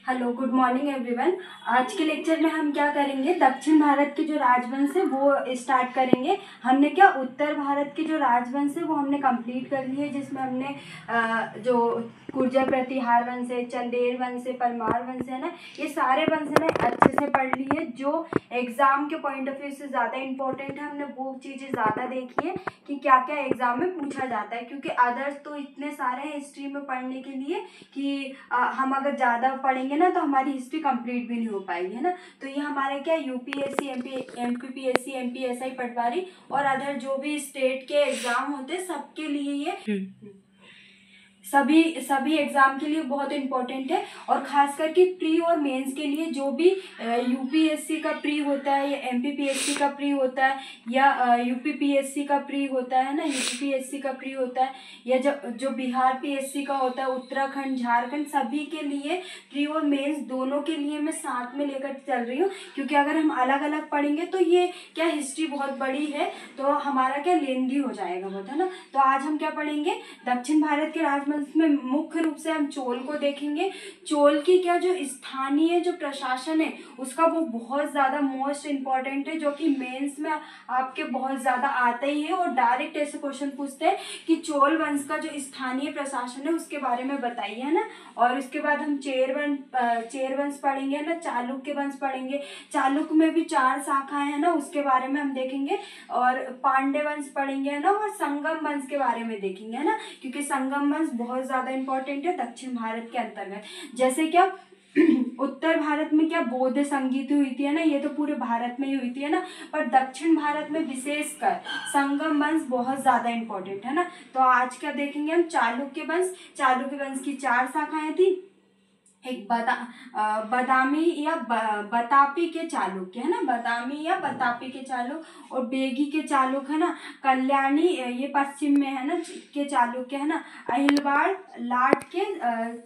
Hello, good morning everyone. आज के lecture में हम क्या करेंगे, दक्षिण भारत के जो राजवंश है वो स्टार्ट करेंगे। हमने क्या उत्तर भारत के जो राजवंश है वो हमने कंप्लीट कर लिए, जिसमें हमने जो गुर्जर प्रतिहार वंश है, चंदेल वंश है, परमार वंश है ना, ये सारे वंश है ना अच्छे से पढ़ लिए। जो एग्जाम के पॉइंट ऑफ व्यू से ज़्यादा इंपॉर्टेंट है, हमने वो चीज़ें ज़्यादा देखी है कि क्या क्या एग्जाम में पूछा जाता है, क्योंकि अदर्स तो इतने सारे हैं हिस्ट्री में पढ़ने के लिए कि हम अगर ज़्यादा पढ़ेंगे ना तो हमारी हिस्ट्री कंप्लीट भी नहीं हो पाएगी, है ना। तो ये हमारे क्या यूपीएससी, एमपीपीएससी, एमपीएसआई, पटवारी और अदर जो भी स्टेट के एग्जाम होते हैं सबके लिए ये सभी एग्जाम के लिए बहुत इंपॉर्टेंट है। और खास करके प्री और मेंस के लिए जो भी यूपीएससी का प्री होता है या एमपीपीएससी का प्री होता है या यूपीपीएससी का प्री होता है ना, यूपीपीएससी का प्री होता है या जो बिहार पीएससी का होता है, उत्तराखंड, झारखंड, सभी के लिए प्री और मेंस दोनों के लिए मैं साथ में लेकर चल रही हूँ। क्योंकि अगर हम अलग अलग पढ़ेंगे तो ये क्या हिस्ट्री बहुत बड़ी है तो हमारा क्या लेंदी हो जाएगा बहुत, है ना। तो आज हम क्या पढ़ेंगे, दक्षिण भारत के राजवंश में मुख्य रूप से हम चोल को देखेंगे। चोल की क्या जो स्थानीय जो प्रशासन है उसका वो बहुत ज़्यादा मोस्ट इम्पॉर्टेंट है, जो कि मेंस में आपके बहुत ज़्यादा आता ही है। और डायरेक्ट ऐसे क्वेश्चन पूछते हैं कि चोल वंश का जो स्थानीय प्रशासन है उसके बारे में बताइए, है ना। और उसके बाद हम चेर वंश पढ़ेंगे, है ना, चालुक्य वंश पढ़ेंगे। चालुक्य में भी 4 शाखाएं हैं ना, उसके बारे में हम देखेंगे। और पांड्य वंश पढ़ेंगे, है ना, और संगम वंश के बारे में देखेंगे, है ना, क्योंकि संगम वंश बहुत ज़्यादा इंपॉर्टेंट है दक्षिण भारत के अंतर्गत। जैसे क्या उत्तर भारत में क्या बौद्ध संगीत हुई थी, है ना, ये तो पूरे भारत में ही हुई थी, है ना, पर दक्षिण भारत में विशेषकर संगम वंश बहुत ज़्यादा इंपॉर्टेंट है ना। तो आज क्या देखेंगे हम, चालुक्य वंश। चालुक्य वंश की 4 शाखाएं थी, एक बदामी या बतापी के चालुक्य, है ना, बदामी या बतापी के चालुक्य, और बेगी के चालुक्य, है ना, कल्याणी ये पश्चिम में है ना के चालुक्य, है ना, अहिलवाड़ लाट के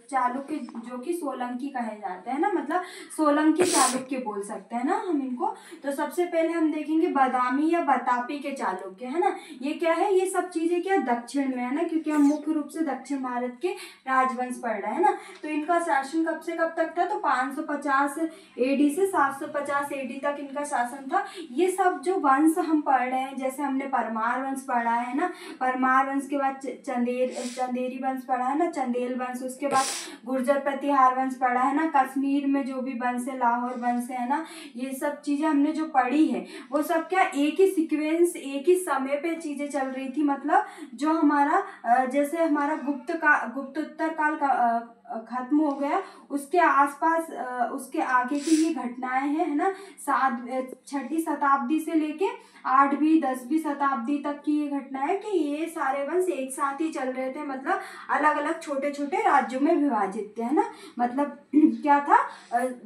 चालुक्य जो कि सोलंकी कहे जाते हैं ना, मतलब सोलंकी चालुक्य बोल सकते हैं ना हम इनको। तो सबसे पहले हम देखेंगे बदामी या बतापी के चालुक्य, है ना। ये क्या है, ये सब चीजें क्या दक्षिण में है ना, क्योंकि हम मुख्य रूप से दक्षिण भारत के राजवंश पढ़ रहे हैं ना। तो इनका शासन कब से कब तक था, तो 550 एडी से 750 एडी तक इनका शासन था। ये सब जो वंश हम पढ़ रहे हैं, जैसे हमने परमार वंश पढ़ा है ना, परमार वंश के बाद चंदेरी वंश पढ़ा है ना, चंदेल वंश, उसके बाद गुर्जर प्रतिहार वंश पढ़ा है ना, कश्मीर में जो भी वंश है, लाहौर वंश है ना, ये सब चीजें हमने जो पढ़ी है वो सब क्या एक ही सीक्वेंस, एक ही समय पे चीजें चल रही थी। मतलब जो हमारा जैसे हमारा गुप्तोत्तर काल का खत्म हो गया, उसके आसपास उसके आगे की ये घटनाएं हैं, है ना, 6वीं शताब्दी से लेके 8वीं 10वीं शताब्दी तक की ये घटना है कि ये सारे वंश एक साथ ही चल रहे थे। मतलब अलग अलग छोटे छोटे राज्यों में विभाजित थे, है ना। मतलब क्या था,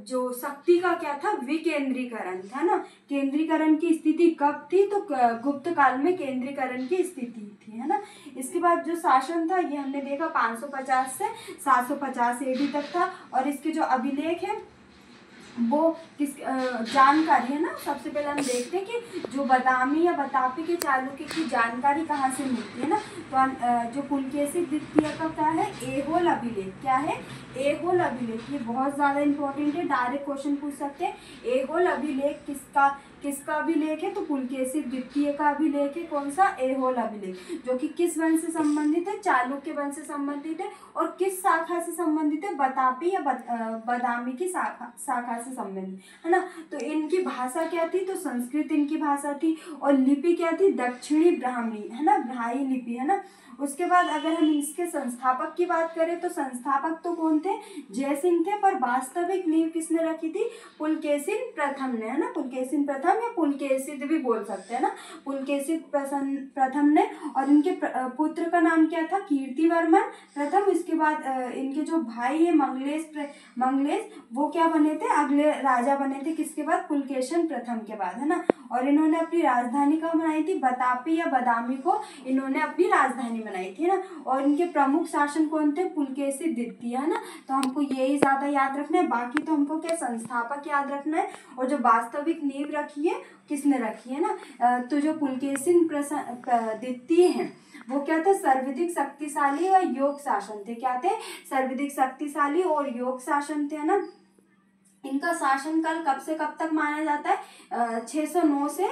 जो शक्ति का क्या था, विकेंद्रीकरण था ना। केंद्रीकरण की स्थिति कब थी, तो गुप्त काल में केंद्रीकरण की स्थिति थी, है ना। इसके बाद जो शासन था ये हमने देखा 550 से 750 एडी तक था। और इसके जो अभिलेख है वो किस जानकारी है ना, सबसे पहले हम देखते हैं कि जो बदामी या बतापी के चालुक्य की जानकारी कहाँ से मिलती है ना। तो जो पुलकेशी द्वितीय का क्या है, ऐहोल अभिलेख, क्या है, ऐहोल अभिलेख, ये बहुत ज़्यादा इंपॉर्टेंट है, डायरेक्ट क्वेश्चन पूछ सकते हैं। ऐहोल अभिलेख किसका अभिलेख है, तो पुलकेशी द्वितीय का अभिलेख है। कौन सा, ऐहोल अभिलेख, जो कि किस वंश से संबंधित है, चालुक्य वंश से संबंधित है। और किस शाखा से संबंधित है, बतापी या बदामी की शाखा से संबंधित, है ना। तो इनकी भाषा क्या थी, तो संस्कृत इनकी भाषा थी। और लिपि क्या थी, दक्षिणी ब्राह्मणी, है ना, ब्राह्मी लिपि, है ना। उसके बाद अगर हम इसके संस्थापक की बात करें तो संस्थापक तो कौन थे, जयसिंह थे, पर वास्तविक नींव किसने रखी थी, पुलकेशिन प्रथम ने, है ना, पुलकेशिन प्रथम या पुलकेशिन भी बोल सकते हैं ना, पुलकेशिन प्रथम ने। और इनके पुत्र का नाम क्या था, कीर्तिवर्मन प्रथम। इसके बाद इनके जो भाई है मंगलेश, वो क्या बने थे, अगले राजा बने थे, किसके बाद, पुलकेशिन प्रथम के बाद, है ना। और इन्होंने अपनी राजधानी कहाँ बनाई थी, बतापी या बदामी को इन्होंने अपनी राजधानी बनाई थी ना। और इनके प्रमुख शासन कौन थे, पुलकेशी द्वितीय, है ना। तो हमको यही ज्यादा याद रखना है, बाकी तो हमको क्या संस्थापक याद रखना है। और जो वास्तविक नींव रखी है किसने रखी है ना, तो जो पुलकेशी द्वितीय है वो क्या थे, सर्वाधिक शक्तिशाली और योग शासन थे। क्या थे, सर्वाधिक शक्तिशाली और योग शासन थे, है ना। इनका शासनकाल कब से कब तक माना जाता है? 609 से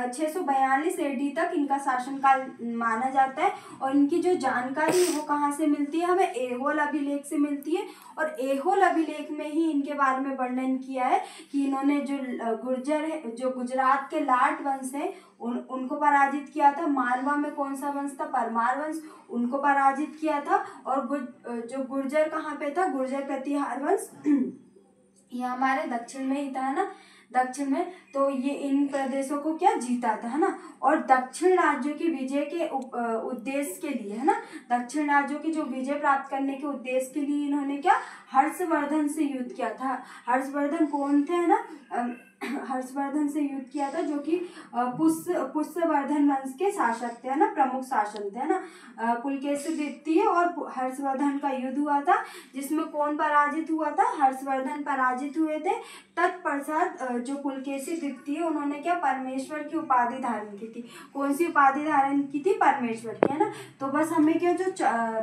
642 AD तक इनका शासनकाल माना जाता है। और इनकी जो जानकारी वो कहाँ से मिलती है? हमें ऐहोल अभिलेख से मिलती है। और ऐहोल अभिलेख में ही इनके बारे में वर्णन किया है कि इन्होंने जो गुर्जर है, जो गुजरात के लाट वंश है, उनको पराजित किया था। मालवा में कौन सा वंश था? परमार वंश, उनको पराजित किया था। और जो गुर्जर कहाँ पे था? गुर्जर प्रतिहार वंश ये हमारे दक्षिण में ही था, है ना, दक्षिण में। तो ये इन प्रदेशों को क्या जीता था, है ना। और दक्षिण राज्यों की विजय के उद्देश्य के लिए, है ना, दक्षिण राज्यों की जो विजय प्राप्त करने के उद्देश्य के लिए इन्होंने क्या? हर्षवर्धन से युद्ध किया था। हर्षवर्धन कौन थे, है ना? हर्षवर्धन से युद्ध किया था, जो कि पुष्यवर्धन वंश के शासक थे, है ना, प्रमुख शासक थे, है ना। पुलकेशी द्वितीय और हर्षवर्धन का युद्ध हुआ था, जिसमें कौन पराजित हुआ था? हर्षवर्धन पराजित हुए थे। तत्पश्चात जो पुलकेशी द्वितीय, उन्होंने क्या? परमेश्वर की उपाधि धारण की थी। कौन सी उपाधि धारण की थी? परमेश्वर की, है ना। तो बस हमें क्या, जो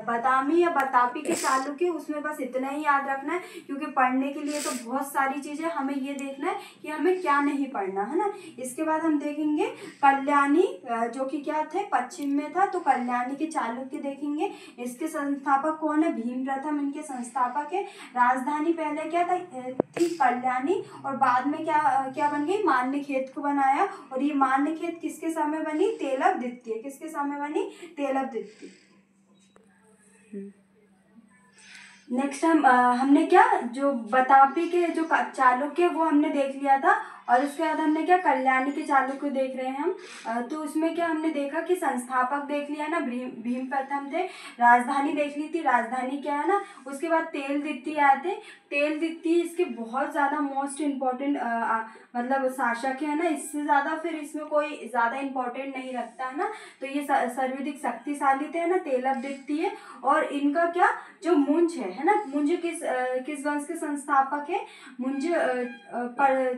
बदामी या बतापी के चालुक्य, उसमें बस इतना ही याद रखना है, क्योंकि पढ़ने के लिए तो बहुत सारी चीजें, हमें ये देखना है कि हमें क्या नहीं पढ़ना, है ना। इसके बाद हम देखेंगे कल्याणी, जो कि क्या थे? पश्चिम में था। तो कल्याणी के चालुक्य देखेंगे। इसके संस्थापक कौन है? भीम प्रथम इनके संस्थापक है। राजधानी पहले क्या थी? कल्याणी। और बाद में क्या बन गई? मान्यखेत को बनाया। और ये मान्यखेत किसके समय बनी? तेलव द्वितीय। किसके समय बनी? तेलव द्वितीय। नेक्स्ट हमने क्या, जो बतापी के जो चालुक्य वो हमने देख लिया था। और उसके बाद हमने क्या, कल्याणी के चालुक्य देख रहे हैं हम। तो उसमें क्या हमने देखा कि संस्थापक देख लिया ना, भीम प्रथम थे। राजधानी देख ली थी, राजधानी क्या है ना। उसके बाद तेल द्वितीय आए थे। तेल द्वितीय इसके बहुत ज़्यादा मोस्ट इम्पोर्टेंट मतलब शासक है ना। इससे ज़्यादा फिर इसमें कोई ज़्यादा इम्पोर्टेंट नहीं रखता, है ना। तो ये सर्वाधिक शक्तिशाली थे, है ना, तेलव द्वितीय। और इनका क्या, जो मुंज है ना, मुंज किस वंश के संस्थापक है? मुंज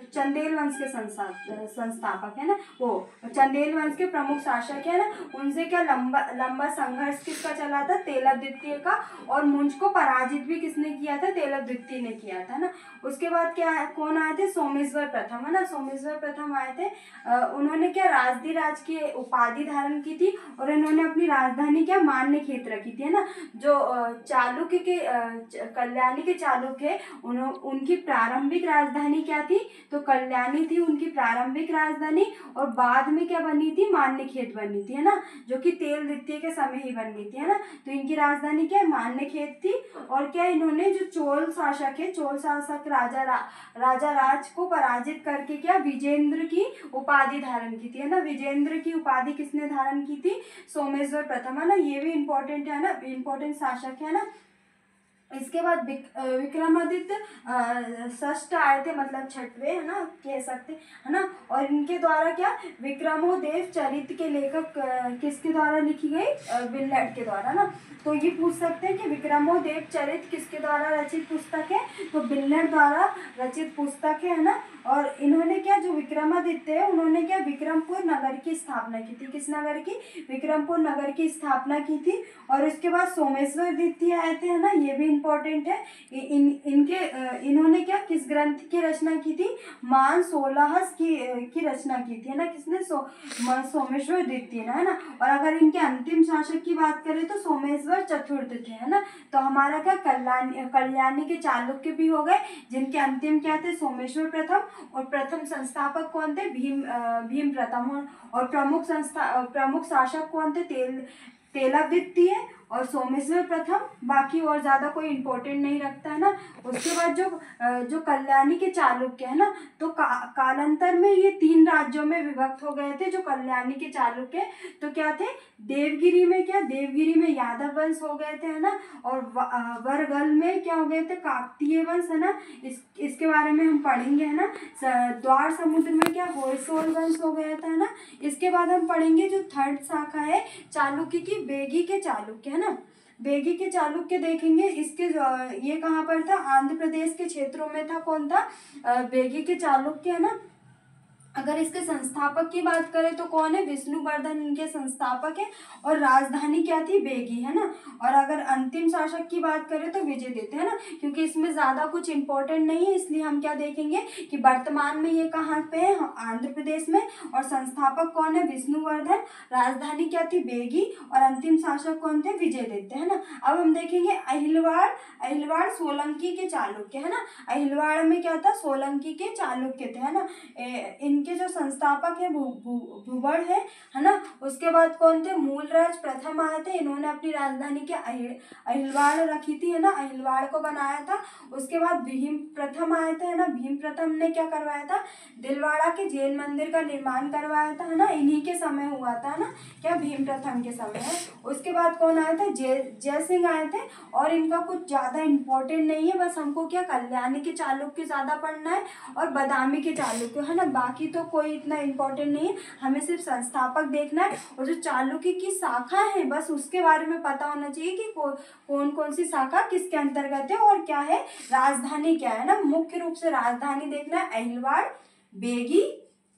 चंदेल वंश के संस्थापक है ना। वो चंदेल वंश के प्रमुख शासक है ना। उनसे क्या लंबा संघर्ष किसका चला था? तेलव द्वितीय का। और मुंज को पराजित भी किसने किया था? तेलव द्वितीय ने किया था ना। उसके बाद क्या कौन आए थे? सोमेश्वर प्रथम, है ना। सोमेश्वर प्रथम आए थे। उन्होंने क्या, राज की उपाधि धारण की थी। और इन्होंने अपनी राजधानी क्या, मान्यखेत रखी थी, है ना। जो चालुक्य के कल्याणी के चालुक्य, उनकी प्रारंभिक राजधानी क्या थी? तो कल्याणी थी उनकी प्रारंभिक राजधानी। और बाद में क्या बनी थी? मान्यखेत बनी थी, है ना, जो कि तेल द्वितीय के समय ही बन गई थी, है ना। तो इनकी राजधानी क्या, मान्यखेत थी। और क्या, इन्होंने जो चोल शासक है, चोल शासक राजा राज को पराजित करके क्या, विजेंद्र की उपाधि धारण की थी, है ना। विजेंद्र की उपाधि किसने धारण की थी? सोमेश्वर प्रथम, है ना। ये भी इम्पोर्टेंट है ना, इम्पोर्टेंट शासक है ना। इसके बाद विक्रमादित्य षष्ठ आए थे, मतलब छठवें, है ना, कह सकते, है ना। और इनके द्वारा क्या, विक्रमोदेव चरित्र के लेखक किसके द्वारा लिखी गई? विल्हड़ के द्वारा ना। तो ये पूछ सकते हैं कि विक्रमोदेव चरित्र किसके द्वारा रचित पुस्तक है? तो विल्हड़ द्वारा रचित पुस्तक है ना। और इन्होंने क्या, जो विक्रमादित्य है, उन्होंने क्या, विक्रमपुर नगर की स्थापना की थी। किस नगर की? विक्रमपुर नगर की स्थापना की थी। और इसके बाद सोमेश्वर द्वितीय आए थे, है ना, ये भी इम्पोर्टेंट है। इन्होंने क्या, किस ग्रंथ की रचना की थी? मान 16 की रचना की थी, है ना। किसने? सोमेश्वर द्वितीय, है ना। और अगर इनके अंतिम शासक की बात करें तो सोमेश्वर चतुर्थ थे, है ना। तो हमारा क्या, कल्याणी के चालुक्य भी हो गए, जिनके अंतिम क्या थे? सोमेश्वर प्रथम। और प्रथम संस्थापक कौन थे? भीम प्रथम। और प्रमुख शासक कौन थे? तेलव द्वितीय और सोमेश्वर प्रथम। बाकी और ज्यादा कोई इम्पोर्टेंट नहीं रखता, है ना। उसके बाद जो कल्याणी के चालुक्य है ना, तो कालांतर में ये 3 राज्यों में विभक्त हो गए थे, जो कल्याणी के चालुक्य। तो क्या थे? देवगिरी में यादव वंश हो गए थे, है ना। और वरगल में क्या हो गए थे? काकतीय वंश, है ना। इसके बारे में हम पढ़ेंगे, है ना। द्वार समुद्र में क्या, होयसोल वंश हो गया था, है ना। इसके बाद हम पढ़ेंगे जो थर्ड शाखा है चालुक्य की, बेगी के चालुक्य, है ना। बेगी के चालुक्य देखेंगे। इसके ये कहाँ पर था? आंध्र प्रदेश के क्षेत्रों में था। कौन था? बेगी के चालुक्य, है ना। अगर इसके संस्थापक की बात करें तो कौन है, विष्णुवर्धन इनके संस्थापक है, और राजधानी क्या थी, बेगी, है ना। और अगर अंतिम शासक की बात करें तो विजयदत्त, है ना। क्योंकि इसमें ज्यादा कुछ इंपॉर्टेंट नहीं है, इसलिए हम क्या देखेंगे कि वर्तमान में ये कहाँ पे है, आंध्र प्रदेश में, और संस्थापक कौन है, विष्णुवर्धन, राजधानी क्या थी, बेगी, और अंतिम शासक कौन थे, विजयदत्त, है ना। अब हम देखेंगे अहिलवाड़ सोलंकी के चालुक्य, है ना। अहिलवाड़ में क्या था, सोलंकी के चालुक्य थे, है ना। इनके जो संस्थापक है भूबड़ है ना। उसके बाद कौन थे, मूलराज प्रथम आए थे, इन्होंने अपनी राजधानी के अहिलवाड़ रखी थी, है ना, अहिलवाड़ को बनाया था। उसके बाद भीम प्रथम आए थे, है ना। भीम प्रथम ने क्या करवाया था, दिलवाड़ा के जैन मंदिर का निर्माण करवाया था, है ना। इन्हीं के समय हुआ था, है ना, क्या भीम प्रथम के समय है। उसके बाद कौन आया था, जय सिंह आए थे, और इनका कुछ ज्यादा इंपॉर्टेंट नहीं है, बस हमको क्या कल्याणी के चालुक्य ज्यादा पढ़ना है और बादामी के चालुक्य, है ना। बाकी तो कोई इतना इंपॉर्टेंट नहीं है, हमें सिर्फ संस्थापक देखना है, और जो चालुक्य की शाखा है बस उसके बारे में पता होना चाहिए कि कौन कौन सी शाखा किसके अंतर्गत है और क्या है, राजधानी क्या है ना। मुख्य रूप से राजधानी देखना है, अहिलवाड़, बेगी,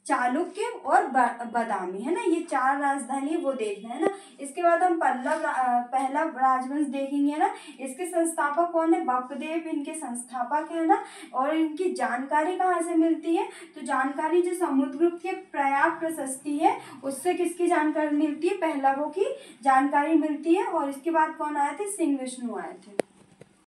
चालुक्य और बादामी, है ना। ये 4 राजधानी है, वो देखना है ना। इसके बाद हम पहला राजवंश देखेंगे ना। इसके संस्थापक कौन है, बप्पदेव इनके संस्थापक है ना। और इनकी जानकारी कहाँ से मिलती है, तो जानकारी जो समुद्रगुप्त के प्रयाग प्रशस्ति है उससे किसकी जानकारी मिलती है, पहलवों की जानकारी मिलती है। और इसके बाद कौन आए थे, सिंह विष्णु आए थे।